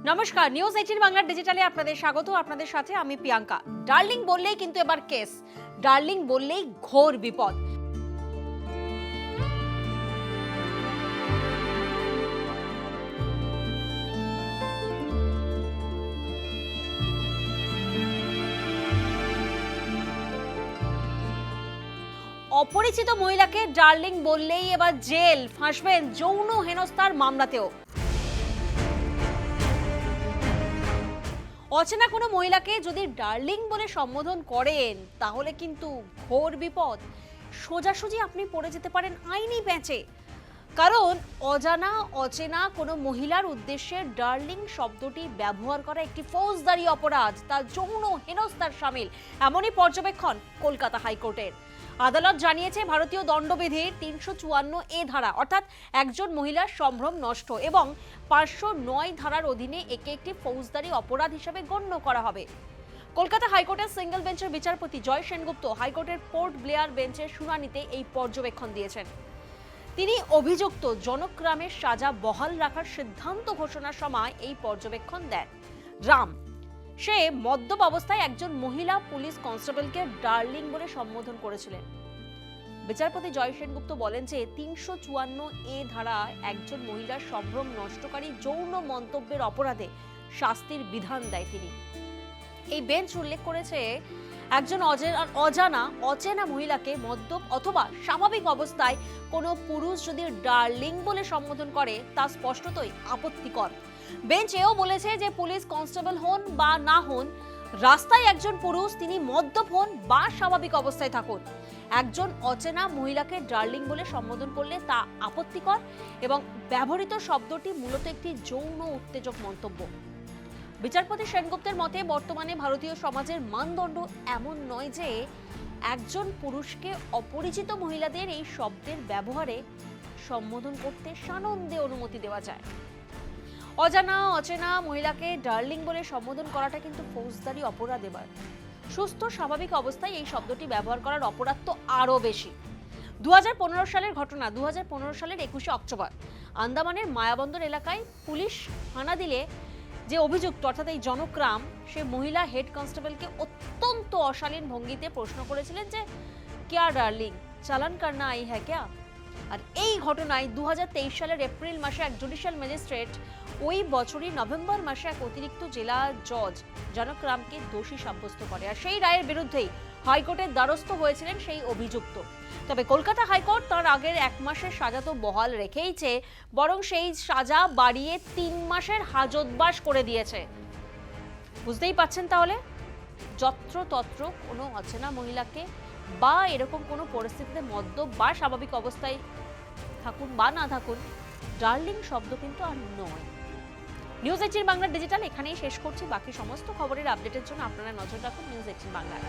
নমস্কার, নিউজ 18 বাংলা ডিজিটালে আপনাদের স্বাগত। আপনাদের সাথে আমি প্রিয়াঙ্কা। ডার্লিং বললেই কিন্তু এবার কেস, ডার্লিং বললেই ঘোর বিপদ। অপরিচিত মহিলাকে ডার্লিং বললেই এবার জেল, ফাঁসবেন যৌন হেনস্থার মামলাতেও। অচেনা কোনো মহিলাকে যদি ডার্লিং বলে সম্বোধন করেন তাহলে কিন্তু ঘোর বিপদ। সোজাসুজি আপনি পড়ে যেতে পারেন আইনি প্যাঁচে। কারণ অচেনা কোনো মহিলার উদ্দেশ্যে ডার্লিং শব্দটি ব্যবহার করা একটি ফৌজদারি অপরাধ, তা যৌন হেনস্থার শামিল, এমনই পর্যবেক্ষণ কলকাতা হাইকোর্টের। আদালত জানিয়েছে ভারতীয় দণ্ডবিধির 354 ধারা অর্থাৎ একজন মহিলার সম্ভ্রম নষ্ট এবং 509 ধারার অধীনে একে একটি ফৌজদারি অপরাধ হিসেবে গণ্য করা হবে। কলকাতা হাইকোর্টের সিঙ্গেল বেঞ্চের বিচারপতি জয় সেনগুপ্ত হাইকোর্টের পোর্ট ব্লেয়ার বেঞ্চের শুনানিতে এই পর্যবেক্ষণ দিয়েছেন। তিনি অভিযুক্ত জনকরামের সাজা বহাল রাখার সিদ্ধান্ত ঘোষণার সময় এই পর্যবেক্ষণ দেন। রাম সে মদ্যপ অবস্থায় একজন মহিলা পুলিশ কনস্টেবলকে ডার্লিং বলে সম্বোধন করেছিলেন। বিচারপতি জয় সেনগুপ্ত বলেন যে 354 ধারায় একজন মহিলার সম্ভ্রম নষ্টকারী যৌন মন্তব্যের অপরাধে শাস্তির বিধান দেয় তিনি। এই বেঞ্চ উল্লেখ করেছে একজন অচেনা মহিলাকে মদ্যপ অথবা স্বাভাবিক অবস্থায় কোনো পুরুষ যদি ডার্লিং বলে সম্বোধন করে তা স্পষ্টতই আপত্তিকর। বেঞ্চ এও বলেছে যে পুলিশ কনস্টেবল হন বা না হন, রাস্তায় একজন পুরুষ তিনি মদ্যপ হন বা স্বাভাবিক অবস্থায় থাকুন, একজন অচেনা মহিলাকে ডার্লিং বলে সম্বোধন করলে তা আপত্তিকর এবং ব্যবহৃত শব্দটি মূলত একটি যৌন উত্তেজক মন্তব্য। বিচারপতি সেনগুপ্তের মতে বর্তমানে ভারতীয় সমাজের মানদণ্ড এমন নয় যে একজন পুরুষকে অপরিচিত মহিলাদের এই শব্দের ব্যবহারে সম্বোধন করতে সানন্দে অনুমতি দেওয়া যায়। অচেনা মহিলাকে ডার্লিং বলে সম্বোধন করাটা কিন্তু ফৌজদারি অপরাধ। এবার সুস্থ স্বাভাবিক অবস্থায় এই শব্দটি ব্যবহার করার অপরাধ তো আরও বেশি। 2015 সালের ঘটনা। 2015 সালের 21শে অক্টোবর আন্দামানের মায়াবন্দর এলাকায় পুলিশ হানা দিলে যে অভিযুক্ত অর্থাৎ এই জনকরাম, সে মহিলা হেড কনস্টেবলকে অত্যন্ত অশালীন ভঙ্গিতে প্রশ্ন করেছিলেন যে ক্যা ডার্লিং, চালান করনা আই হ্যাঁ ক্যা? আর এই ঘটনায় 2023 সালের এপ্রিল মাসে এক জুডিশিয়াল ম্যাজিস্ট্রেট ওই বছরই নভেম্বর মাসে এক অতিরিক্ত জেলা জজ জনকরামকে দোষী সাব্যস্ত করে। আর সেই রায়ের বিরুদ্ধেই হাইকোর্টের দ্বারস্থ হয়েছিলেন সেই অভিযুক্ত। তবে কলকাতা হাইকোর্ট তার আগের 1 মাসের সাজা তো বহাল রেখেইছে, বরং সেই সাজা বাড়িয়ে 3 মাসের হাজতবাস করে দিয়েছে। বুঝতেই পাচ্ছেন তাহলে, যত্রতত্র কোনো অচেনা মহিলাকে বা এরকম কোনো পরিস্থিতিতে মদ্যপ বা স্বাভাবিক অবস্থায় থাকুন বা না থাকুন, ডার্লিং শব্দ কিন্তু আর নয়। নিউজ 18 বাংলা ডিজিটাল এখানেই শেষ করছি। বাকি সমস্ত খবরের আপডেটের জন্য আপনারা নজর রাখুন নিউজ 18 বাংলায়।